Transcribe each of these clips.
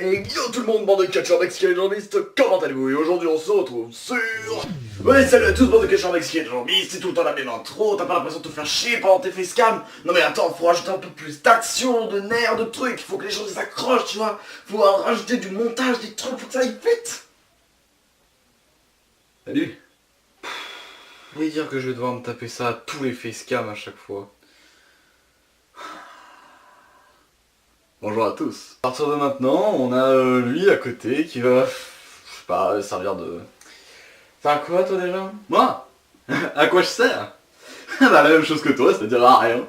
Et yo tout le monde, bande de catcheurs mexicains et journalistes, comment allez-vous? Et aujourd'hui on se retrouve sur... Ouais, salut à tous, bande de catcheurs mexicains et journalistes, c'est tout le temps la même intro, t'as pas l'impression de te faire chier pendant tes facecam? Non mais attends, faut rajouter un peu plus d'action, de nerfs, de trucs, faut que les gens s'accrochent, tu vois. Faut rajouter du montage, des trucs, faut que ça aille vite. Salut. Oui, dire que je vais devoir me taper ça à tous les facecam à chaque fois. Bonjour à tous. À partir de maintenant, on a lui à côté qui va, je sais pas, servir de... T'as quoi toi déjà? Moi? À quoi je sers? Bah la même chose que toi, c'est-à-dire à rien.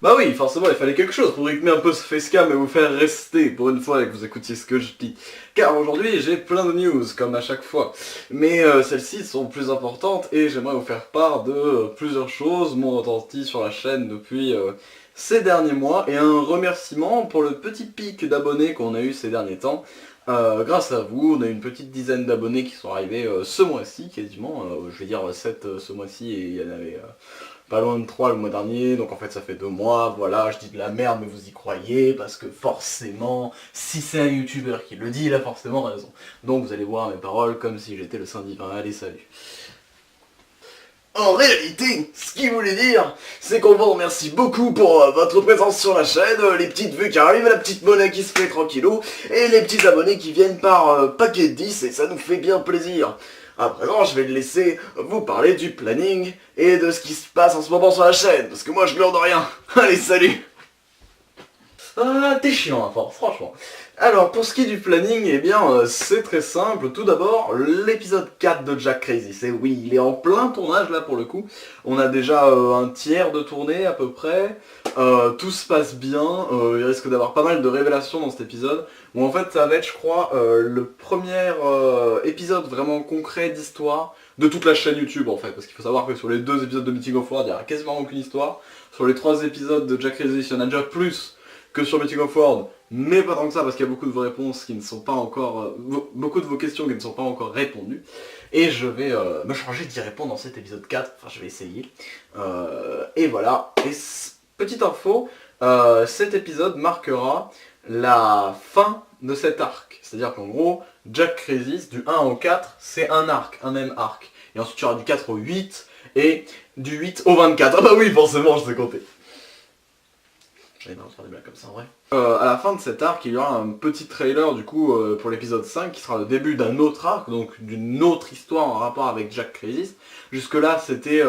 Bah oui, forcément, il fallait quelque chose pour rythmer un peu ce facecam et vous faire rester pour une fois et que vous écoutiez ce que je dis. Car aujourd'hui, j'ai plein de news, comme à chaque fois. Mais celles-ci sont plus importantes et j'aimerais vous faire part de plusieurs choses m'ont retenti sur la chaîne depuis ces derniers mois. Et un remerciement pour le petit pic d'abonnés qu'on a eu ces derniers temps. Grâce à vous, on a eu une petite dizaine d'abonnés qui sont arrivés ce mois-ci, quasiment. Je vais dire 7 ce mois-ci et il y en avait... pas loin de 3 le mois dernier, donc en fait ça fait 2 mois, voilà, je dis de la merde mais vous y croyez, parce que forcément, si c'est un youtubeur qui le dit, il a forcément raison. Donc vous allez voir mes paroles comme si j'étais le saint divin, allez salut. En réalité, ce qu'il voulait dire, c'est qu'on vous remercie beaucoup pour votre présence sur la chaîne, les petites vues qui arrivent, la petite monnaie qui se fait tranquillou, et les petits abonnés qui viennent par paquet de 10, et ça nous fait bien plaisir. À présent, je vais le laisser vous parler du planning et de ce qui se passe en ce moment sur la chaîne, parce que moi je glande rien. Allez, salut! Ah, t'es chiant à force, franchement. Alors, pour ce qui est du planning, eh bien, c'est très simple. Tout d'abord, l'épisode 4 de Jack Crazy. C'est oui, il est en plein tournage là pour le coup. On a déjà un tiers de tournée à peu près. Tout se passe bien. Il risque d'avoir pas mal de révélations dans cet épisode. Où en fait, ça va être, je crois, le premier épisode vraiment concret d'histoire de toute la chaîne YouTube en fait. Parce qu'il faut savoir que sur les 2 épisodes de Meeting of World, il n'y a quasiment aucune histoire. Sur les 3 épisodes de Jack Crazy, il y en a déjà plus que sur Meeting of World, mais pas tant que ça parce qu'il y a beaucoup de vos réponses qui ne sont pas encore... beaucoup de vos questions qui ne sont pas encore répondues. Et je vais me changer d'y répondre dans cet épisode 4, enfin je vais essayer. Et voilà, et petite info, cet épisode marquera la fin de cet arc. C'est-à-dire qu'en gros, Jack Crazy, du 1 au 4, c'est un arc, un même arc. Et ensuite il y aura du 4 au 8, et du 8 au 24. Ah bah oui, forcément, je sais compter. J'avais marre de faire des blagues comme ça en vrai. À la fin de cet arc, il y aura un petit trailer du coup pour l'épisode 5 qui sera le début d'un autre arc, donc d'une autre histoire en rapport avec Jack Crazy. Jusque là c'était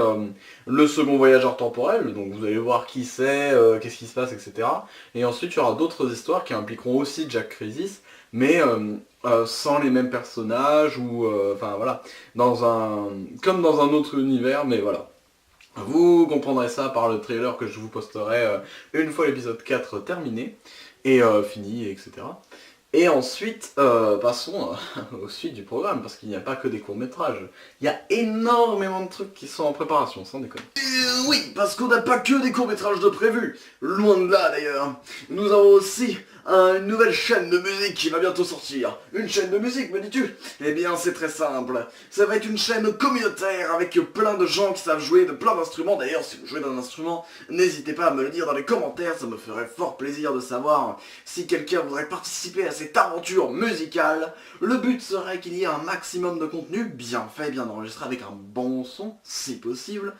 le second voyageur temporel, donc vous allez voir qui c'est, qu'est-ce qui se passe, etc. Et ensuite il y aura d'autres histoires qui impliqueront aussi Jack Crazy, mais sans les mêmes personnages, ou enfin voilà, comme dans un autre univers, mais voilà. Vous comprendrez ça par le trailer que je vous posterai une fois l'épisode 4 terminé, et fini, etc. Et ensuite, passons aux suites du programme, parce qu'il n'y a pas que des courts-métrages. Il y a énormément de trucs qui sont en préparation, sans déconner. Oui, parce qu'on n'a pas que des courts-métrages de prévus. Loin de là, d'ailleurs. Nous avons aussi une nouvelle chaîne de musique qui va bientôt sortir. Une chaîne de musique, me dis-tu? Eh bien, c'est très simple. Ça va être une chaîne communautaire avec plein de gens qui savent jouer de plein d'instruments. D'ailleurs, si vous jouez d'un instrument, n'hésitez pas à me le dire dans les commentaires. Ça me ferait fort plaisir de savoir si quelqu'un voudrait participer à cette aventure musicale. Le but serait qu'il y ait un maximum de contenu bien fait, bien enregistré, avec un bon son, si possible,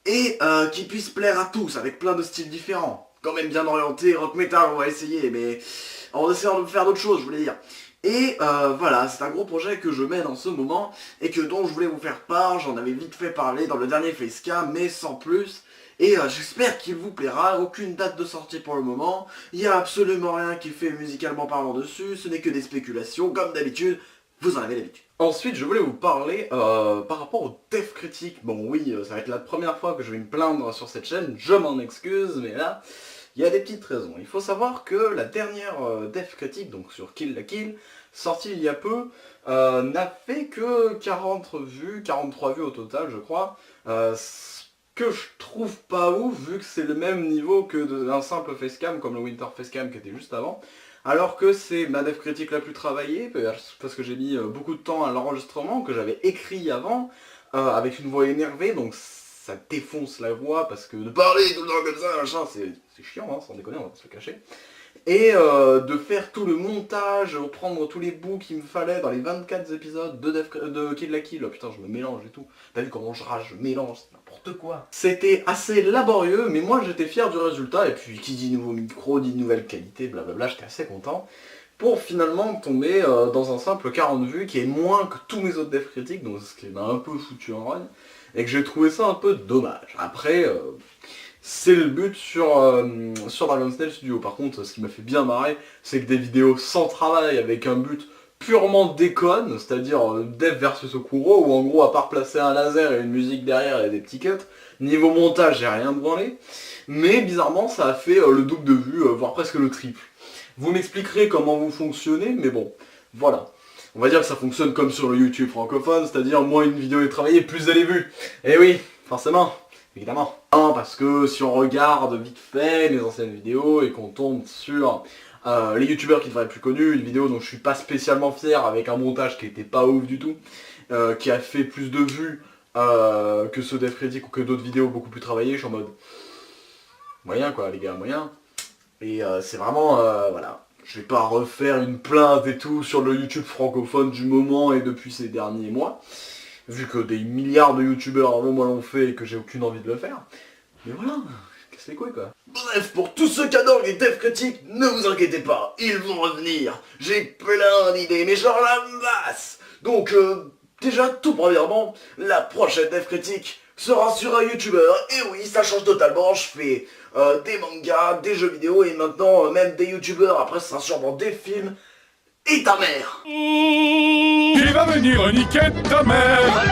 et qui puisse plaire à tous, avec plein de styles différents. Quand même bien orienté, rock metal, on va essayer, mais en essayant de faire d'autres choses, je voulais dire. Et voilà, c'est un gros projet que je mène en ce moment, et dont je voulais vous faire part. J'en avais vite fait parler dans le dernier facecam, mais sans plus. Et j'espère qu'il vous plaira. Aucune date de sortie pour le moment. Il n'y a absolument rien qui fait musicalement parlant dessus. Ce n'est que des spéculations, comme d'habitude. Vous en avez l'habitude. Ensuite, je voulais vous parler par rapport au Def Critique. Bon oui, ça va être la première fois que je vais me plaindre sur cette chaîne. Je m'en excuse, mais là, il y a des petites raisons. Il faut savoir que la dernière Def Critique, donc sur Kill la Kill, sortie il y a peu, n'a fait que 40 vues, 43 vues au total, je crois. Que je trouve pas ouf, vu que c'est le même niveau que d'un simple facecam, comme le Winter Facecam qui était juste avant, alors que c'est ma Def Critique la plus travaillée, parce que j'ai mis beaucoup de temps à l'enregistrement, que j'avais écrit avant, avec une voix énervée, donc ça défonce la voix, parce que de parler tout le temps comme ça, machin, c'est chiant, hein, sans déconner, on va pas se le cacher. Et de faire tout le montage, reprendre tous les bouts qu'il me fallait dans les 24 épisodes de Kill la Kill. Oh, putain, je me mélange et tout. T'as vu comment je rage, je mélange, c'est n'importe quoi. C'était assez laborieux, mais moi j'étais fier du résultat, et puis qui dit nouveau micro, dit nouvelle qualité, blablabla, j'étais assez content. Pour finalement tomber dans un simple 40 vues qui est moins que tous mes autres dev critiques, donc ce qui m'a un peu foutu en rogne, et que j'ai trouvé ça un peu dommage. Après, c'est le but sur Dragon's Den Studio. Par contre, ce qui m'a fait bien marrer, c'est que des vidéos sans travail, avec un but purement déconne, c'est-à-dire Dev versus Okuro, où en gros, à part placer un laser et une musique derrière et des petits cuts, niveau montage, j'ai rien branlé, mais bizarrement, ça a fait le double de vues, voire presque le triple. Vous m'expliquerez comment vous fonctionnez, mais bon, voilà. On va dire que ça fonctionne comme sur le YouTube francophone, c'est-à-dire moins une vidéo est travaillée, plus elle est vue. Et oui, forcément, évidemment. Non, parce que si on regarde vite fait les anciennes vidéos et qu'on tombe sur les youtubeurs qui devraient être plus connus, une vidéo dont je suis pas spécialement fier, avec un montage qui était pas ouf du tout, qui a fait plus de vues que ce Dev Critic ou que d'autres vidéos beaucoup plus travaillées, je suis en mode... Moyen quoi les gars, moyen. Et c'est vraiment, voilà, je vais pas refaire une plainte et tout sur le YouTube francophone du moment et depuis ces derniers mois, vu que des milliards de youtubeurs avant moi l'ont fait et que j'ai aucune envie de le faire. Mais voilà, casse les couilles quoi. Bref, pour tous ceux qui adorent les dev critiques, ne vous inquiétez pas, ils vont revenir. J'ai plein d'idées, mais genre la masse. Donc déjà, tout premièrement, la prochaine dev critique sera sur un youtubeur, et oui, ça change totalement, je fais des mangas, des jeux vidéo, et maintenant même des youtubeurs, après ça sera sûrement des films, et ta mère. Il va venir niquer ta mère.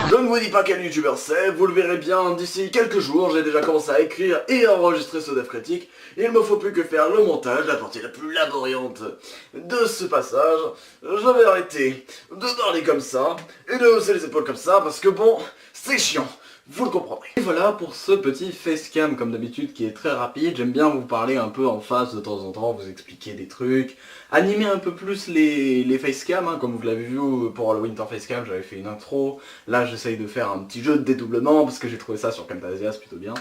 Je ne vous dis pas quel youtubeur c'est, vous le verrez bien d'ici quelques jours, j'ai déjà commencé à écrire et à enregistrer ce dev critique, il me faut plus que faire le montage, la partie la plus laboriante de ce passage. Je vais arrêter de parler comme ça, et de hausser les épaules comme ça, parce que bon, c'est chiant. Vous le comprendrez. Et voilà pour ce petit facecam comme d'habitude qui est très rapide. J'aime bien vous parler un peu en face de temps en temps, vous expliquer des trucs, animer un peu plus les facecam, hein, comme vous l'avez vu pour le Winter Facecam, j'avais fait une intro. Là j'essaye de faire un petit jeu de dédoublement parce que j'ai trouvé ça sur Camtasia, c'est plutôt bien.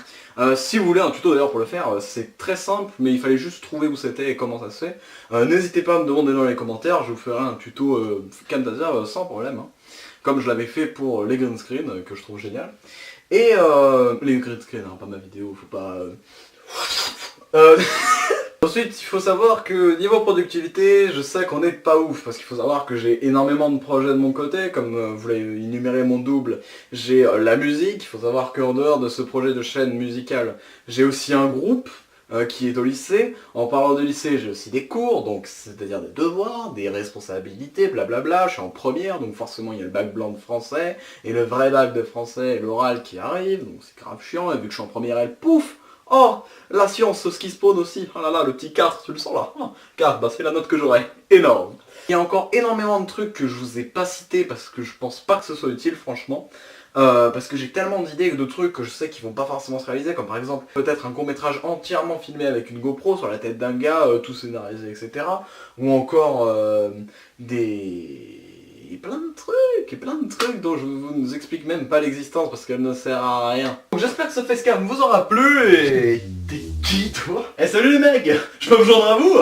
Si vous voulez un tuto d'ailleurs pour le faire, c'est très simple, mais il fallait juste trouver où c'était et comment ça se fait. N'hésitez pas à me demander dans les commentaires, je vous ferai un tuto Camtasia sans problème. Hein. Comme je l'avais fait pour les green screen, que je trouve génial. Et les green screen, hein, pas ma vidéo, faut pas... Ensuite, il faut savoir que niveau productivité, je sais qu'on est pas ouf, parce qu'il faut savoir que j'ai énormément de projets de mon côté, comme vous l'avez énuméré mon double, j'ai la musique, il faut savoir qu'en dehors de ce projet de chaîne musicale, j'ai aussi un groupe, qui est au lycée. En parlant de lycée, j'ai aussi des cours, donc c'est-à-dire des devoirs, des responsabilités, blablabla. Je suis en première, donc forcément il y a le bac blanc de français, et le vrai bac de français et l'oral qui arrive, donc c'est grave chiant, et vu que je suis en première L, pouf. Oh, la science, ce qui spawn aussi. Oh là là, le petit 4, tu le sens là. 4, bah c'est la note que j'aurai. Énorme. Il y a encore énormément de trucs que je vous ai pas cités parce que je pense pas que ce soit utile, franchement. Parce que j'ai tellement d'idées et de trucs que je sais qu'ils vont pas forcément se réaliser, comme par exemple peut-être un court-métrage entièrement filmé avec une GoPro sur la tête d'un gars, tout scénarisé, etc. Ou encore plein de trucs dont je vous explique même pas l'existence parce qu'elle ne sert à rien. Donc j'espère que ce facecam vous aura plu et... T'es qui toi? Eh salut les mecs, je peux me joindre à vous?